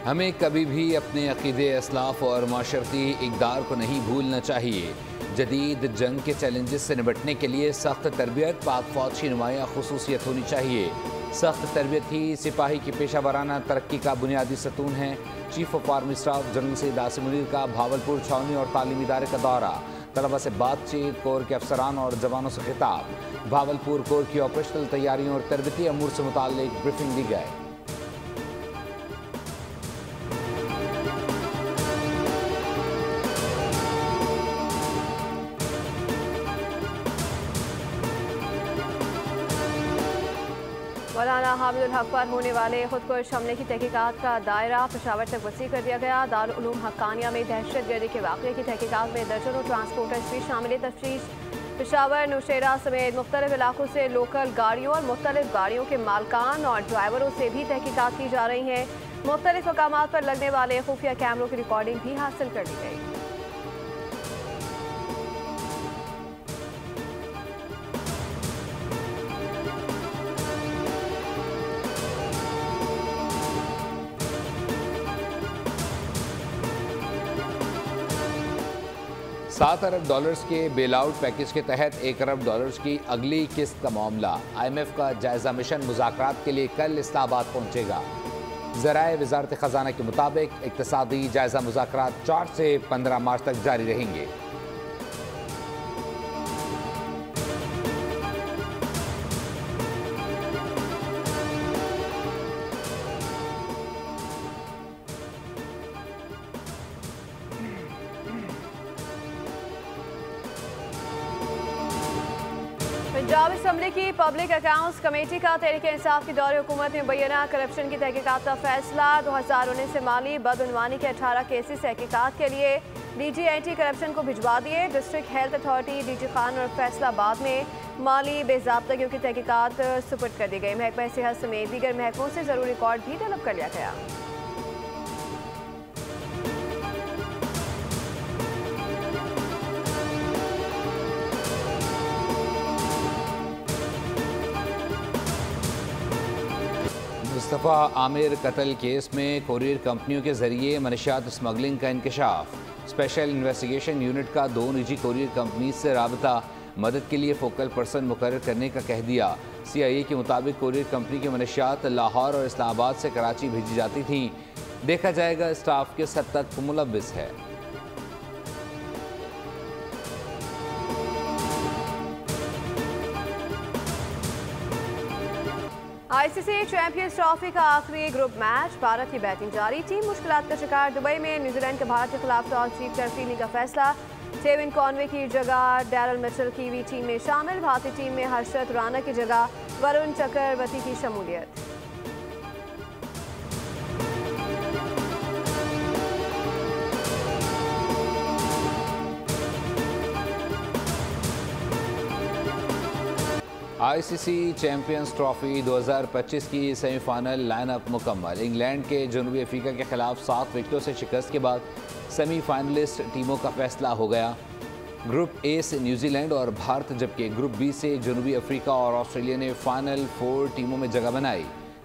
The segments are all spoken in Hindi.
हमें कभी भी अपने अक़ीदे, असलाफ़ और माशरती इक़दार को नहीं भूलना चाहिए। जदीद जंग के चैलेंजेस से निपटने के लिए सख्त तरबियत पाक फ़ौज की नुमाया ख़ुसूसियत होनी चाहिए। सख्त तरबियत ही सिपाही की पेशा वाराना तरक्की का बुनियादी सतून है। Chief of army staff general Syed Asim Munir का भावलपुर छावनी और तालीमी इदारे का दौरा, तलबा से बातचीत, कोर के अफसरान और जवानों से खिताब। भावलपुर कोर की ऑपरेशनल तैयारियों और तरबियती अमूर से मुताल्लिक ब्रीफिंग दी गई। मौलाना हामिदुल हक पर होने वाले खुदकुश हमले की तहकीकात का दायरा पेशावर तक वसी कर दिया गया। दारुल उलूम हक्कानिया में दहशतगर्दी के वाक़े की तहकीकात में दर्जनों ट्रांसपोर्टर्स भी शामिल। तफ्तीश पेशावर, नौशेरा समेत मुख्तलिफ इलाकों से लोकल गाड़ियों और मुख्तलिफ गाड़ियों के मालकान और ड्राइवरों से भी तहकीकात की जा रही हैं। मुख्तलिफ मकामात पर लगने वाले खुफिया कैमरों की रिकॉर्डिंग भी हासिल कर ली गई। $7 अरब के बेल आउट पैकेज के तहत $1 अरब की अगली किस्त का मामला। IMF का जायजा मिशन मुज़ाकरात के लिए कल इस्लामाबाद पहुंचेगा। ज़राए वज़ारत ख़ज़ाना के मुताबिक इक़्तिसादी जायजा मुज़ाकरात 4 से 15 मार्च तक जारी रहेंगे। पंजाब असम्बली की पब्लिक अकाउंट्स कमेटी का तहरीक इंसाफ की दौरे हुकूमत में मुबैना करप्शन की तहकीकात का फैसला। 2019 से माली बदउनवानी के 18 केसेस तहकीकात के लिए DG एंटी करप्शन को भिजवा दिए। District health authority, DG Khan और फैसलाबाद में माली बेज़ाब्तगियों की तहकीकात सुपुर्द कर दी गई। महकमा सेहत समेत दीगर महकमों से ज़रूरी रिकॉर्ड भी तलब कर लिया गया। मुस्तफ़ा आमिर कत्ल केस में कोरियर कंपनियों के जरिए मनशियात स्मगलिंग का इंकशाफ। स्पेशल इन्वेस्टिगेशन यूनिट का 2 निजी कोरियर कंपनी से राबता, मदद के लिए फोकल पर्सन मुकर्रर करने का कह दिया। CIA के मुताबिक कोरियर कंपनी की मनशियात लाहौर और इस्लामाबाद से कराची भेजी जाती थी। देखा जाएगा स्टाफ किस हद तक मुलव्विस है। ICC चैंपियंस ट्रॉफी का आखिरी ग्रुप मैच, भारत की बैटिंग जारी। टीम मुश्किलात का शिकार। दुबई में न्यूजीलैंड का भारत के खिलाफ टॉस जीतकर फील्डिंग का फैसला। केविन कॉनवे की जगह डैरल मिचेल कीवी टीम में शामिल। भारतीय टीम में हर्षद राणा की जगह वरुण चक्रवर्ती की शमूलियत। ICC चैंपियंस ट्रॉफी 2025 की सेमीफाइनल लाइनअप मुकम्मल। इंग्लैंड के जनूबी अफ्रीका के खिलाफ 7 विकेटों से शिकस्त के बाद सेमीफाइनलिस्ट टीमों का फैसला हो गया। ग्रुप A से न्यूजीलैंड और भारत, जबकि ग्रुप B से जनूबी अफ्रीका और ऑस्ट्रेलिया ने फाइनल 4 टीमों में जगह बनाई।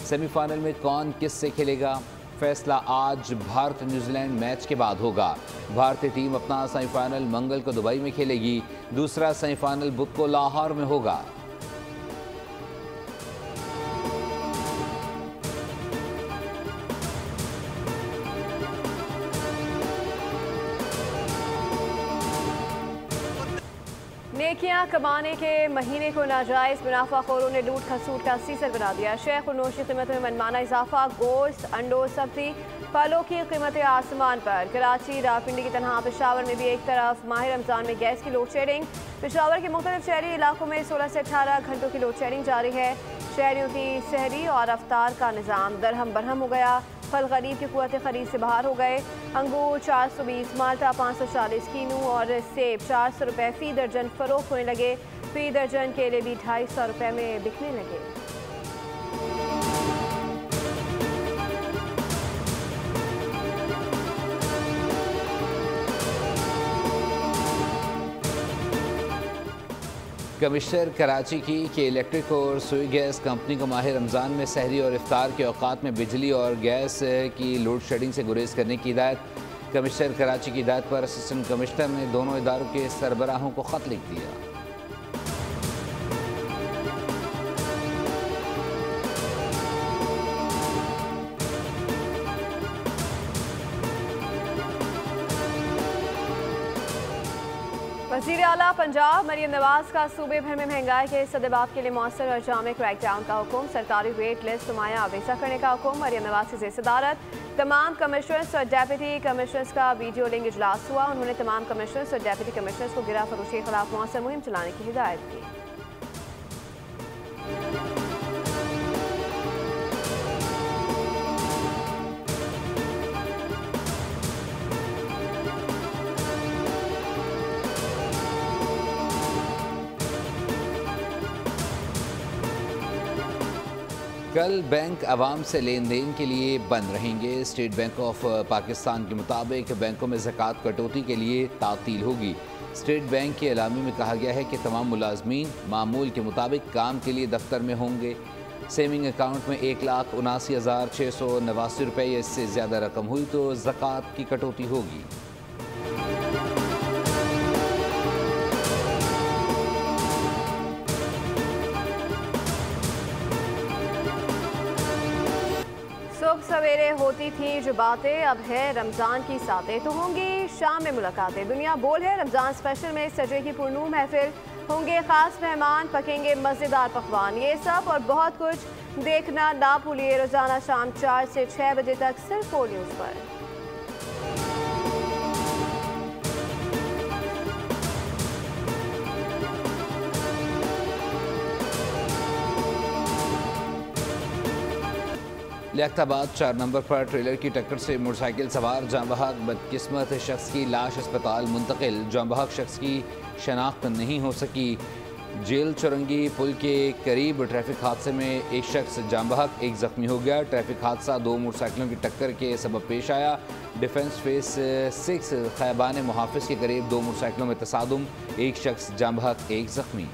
सेमीफाइनल में कौन किस से खेलेगा, फैसला आज भारत न्यूजीलैंड मैच के बाद होगा। भारतीय टीम अपना सेमीफाइनल मंगल को दुबई में खेलेगी। दूसरा सेमीफाइनल बुध को लाहौर में होगा। नेकियां कमाने के महीने को नाजायज़ मुनाफाखोरों ने लूट खसूट का सीजन बना दिया। शेख और नोश की कीमत में मनमाना इजाफा। गोश्त, अंडों, सब्जी, फलों की कीमतें आसमान पर। कराची, रावलपिंडी की तरह पेशावर में भी एक तरफ माह रमज़ान में गैस की लोड शेडिंग। पेशावर के मुख्तलिफ शहरी इलाकों में 16 से 18 घंटों की लोड शेडिंग जारी है। शहरियों की सहरी और अफ्तार का निज़ाम दरहम बरहम हो गया। फल गरीब की कुव्वत खरीद से बाहर हो गए। अंगूर 420, माल्टा 540, कीनू और सेब 400 रुपये फ़ी दर्जन फ़रोख्त होने लगे। फ़ी दर्जन केले भी 250 रुपये में बिकने लगे। कमिश्नर कराची की कि इलेक्ट्रिक और सुई गैस कंपनी को माह रमज़ान में सहरी और इफ्तार के औकात में बिजली और गैस की लोड शेडिंग से गुरेज करने की हिदायत। कमिश्नर कराची की हिदायत पर असिस्टेंट कमिश्नर ने दोनों इदारों के सरबराहों को ख़त लिख दिया। वज़ीर आला पंजाब मरीम नवाज का सूबे भर में महंगाई के सदबाब के लिए मौसर और जामे क्रैकडाउन का हुक्म। सरकारी रेट लिस्ट नुमाया अवेसा करने का हुक्म। मरीम नवाज की सदारत तमाम कमिश्नर्स और डेप्यूटी कमिश्नर्स का वीडियो लिंक इजलास हुआ। उन्होंने तमाम कमिश्नर्स और डेप्यूटी कमिश्नर्स को गिरा फरोशी के खिलाफ मौसर मुहिम चलाने की हिदायत की। कल बैंक आवाम से लेन देन के लिए बंद रहेंगे। स्टेट बैंक ऑफ पाकिस्तान के मुताबिक बैंकों में ज़कात कटौती के लिए तातील होगी। स्टेट बैंक के एलामी में कहा गया है कि तमाम मुलाजमीन मामूल के मुताबिक काम के लिए दफ्तर में होंगे। सेविंग अकाउंट में 1,79,689 रुपये या इससे ज़्यादा रकम हुई तो ज़कात की कटौती होगी। सुबह सवेरे होती थी जो बातें, अब है रमज़ान की सातें तो होंगी शाम में मुलाकातें। दुनिया बोल है रमज़ान स्पेशल में सजेगी पुरनूर महफिल, होंगे खास मेहमान, पकेंगे मज़ेदार पकवान। ये सब और बहुत कुछ देखना ना भूलिए रोज़ाना शाम 4 से 6 बजे तक सिर्फ ओ न्यूज़ पर। लियाकताबाद 4 नंबर पर ट्रेलर की टक्कर से मोटरसाइकिल सवार जाँ बहक बदकिस्मत शख्स की लाश अस्पताल मुंतकिल। जाँ बहक शख्स की शनाख्त नहीं हो सकी। जेल चुरंगी पुल के करीब ट्रैफिक हादसे में एक शख्स जाँ बहक, एक जख्मी हो गया। ट्रैफिक हादसा 2 मोटरसाइकिलों की टक्कर के सबब पेश आया। डिफेंस फेस 6 खैबान मुहाफिज के करीब 2 मोटरसाइकिलों में तसादुम, एक शख्स जाँ बहक, एक जख्मी।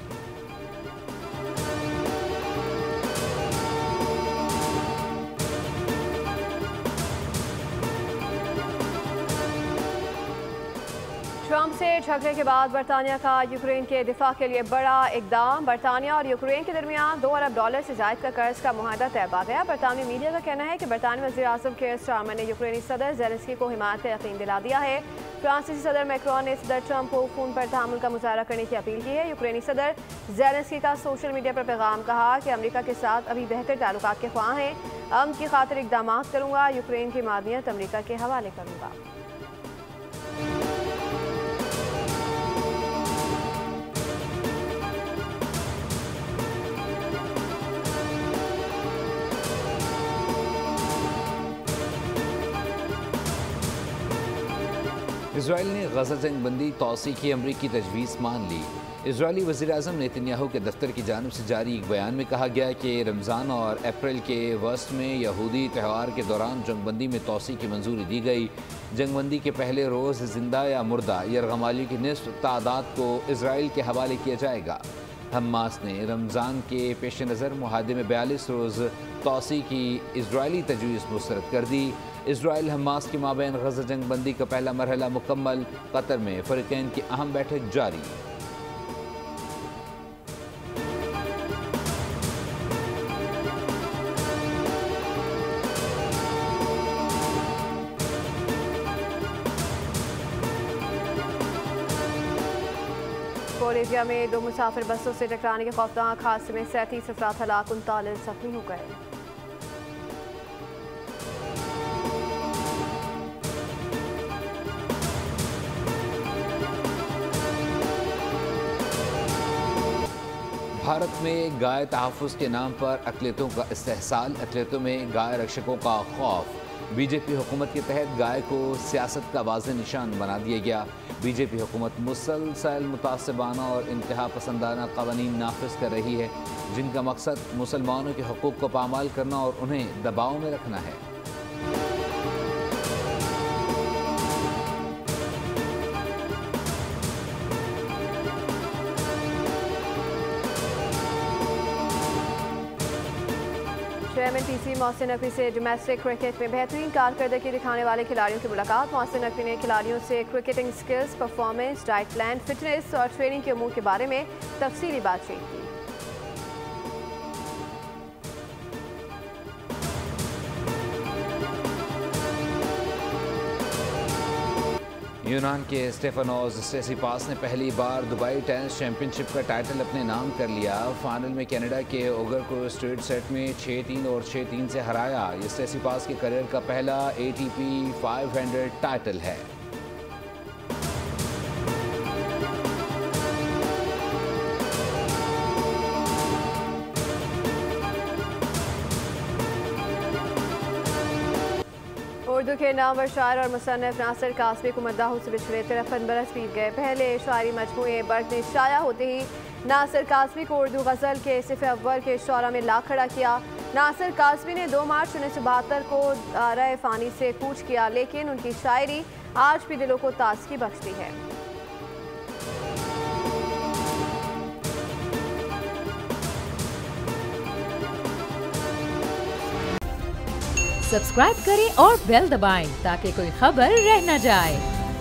ट्रंप से झगड़े के बाद बरतानिया का यूक्रेन के दिफा के लिए बड़ा इकदाम। बरतानिया और यूक्रेन के दरमियान $2 अरब से जायद का कर्ज का मुआहदा तय पा गया। बरतानवी मीडिया का कहना है कि बरतानवी वज़ीर आज़म केयर स्टारमर ने यूक्रेनी सदर ज़ेलेंस्की को हिमायत का यकीन दिला दिया है। फ्रांसीसी सदर मैक्रोन ने सदर ट्रंप को खून पर तहम्मुल का मुजाहरा करने की अपील की है। यूक्रेनी सदर ज़ेलेंस्की का सोशल मीडिया पर पैगाम कहा कि अमेरिका के साथ अभी बेहतर ताल्लुकात के ख्वाह हैं। अमन की खातिर इकदाम करूँगा, यूक्रेन की मादनियत अमेरिका के हवाले करूँगा। इसराइल ने गजा जंग बंदी तौसी की अमरीकी तजवीज़ मान ली। इसराइली वज़ीर-ए-आज़म नेतन्याहू के दफ्तर की जानिब से जारी एक बयान में कहा गया कि रमज़ान और अप्रैल के वस्त में यहूदी त्यौहार के दौरान जंगबंदी में तौसी की मंजूरी दी गई। जंगबंदी के पहले रोज़ जिंदा या मुर्दा यरगमालियों की निस्फ तादाद को इसराइल के हवाले किया जाएगा। हमास ने रमज़ान के पेश नज़र मुआहदे में 42 रोज़ तौसी की इसराइली तजवीज़ मुस्तरद कर दी। इसराइल हमास के माबैन गजा जंग बंदी का पहला मरहला मुकम्मल। कतर में फ़रीक़ैन की अहम बैठक जारी। बोलिविया में 2 मुसाफिर बसों से टकराने के खौफनाक हादसे में 37 अफराद हलाक, 39 जख्मी हो गए। भारत में गाय तहफ़्फ़ुज़ के नाम पर अक़लियतों का इस्तेहसाल, अक़लियतों में गाय रक्षकों का खौफ। बीजेपी हुकूमत के तहत गाय को सियासत का वाज़ेह निशान बना दिया गया। बीजेपी हुकूमत मुसलसल मुतासिबाना और इंतहा पसंदाना क़वानीन नाफिज कर रही है, जिनका मकसद मुसलमानों के हकूक़ को पामाल करना और उन्हें दबाव में रखना है। चेयरमैन टीसी मोहसिन नकवी से डोमेस्टिक क्रिकेट में बेहतरीन कारकर्दगी दिखाने वाले खिलाड़ियों की मुलाकात। मोहसिन नकवी ने खिलाड़ियों से cricketing skills, performance, diet plan, fitness और ट्रेनिंग के अमूर के बारे में तफसीली बातचीत की। यूनान के स्टेफानोस सिट्सिपास ने पहली बार दुबई टेनिस चैंपियनशिप का टाइटल अपने नाम कर लिया। फाइनल में कनाडा के ओगर को स्ट्रेट सेट में 6-3 और 6-3 से हराया। ये सिट्सिपास के करियर का पहला ATP 500 टाइटल है। उर्दू के नामवर शायर और मुसन्निफ नासिर कासमी को मद्दाहों से पिछले 53 बरस बीत गए। पहले शायरी मजमूए बर्द ने शाया होते ही नासिर कासमी को उर्दू गज़ल के सिफ़े अव्वल के शौरा में ला खड़ा किया। नासिर कासमी ने 2 मार्च 1972 को दायरे फ़ानी से कूच किया, लेकिन उनकी शायरी आज भी दिलों को ताज़गी बख्शती है। सब्सक्राइब करें और बेल दबाएं ताकि कोई खबर रह न जाए।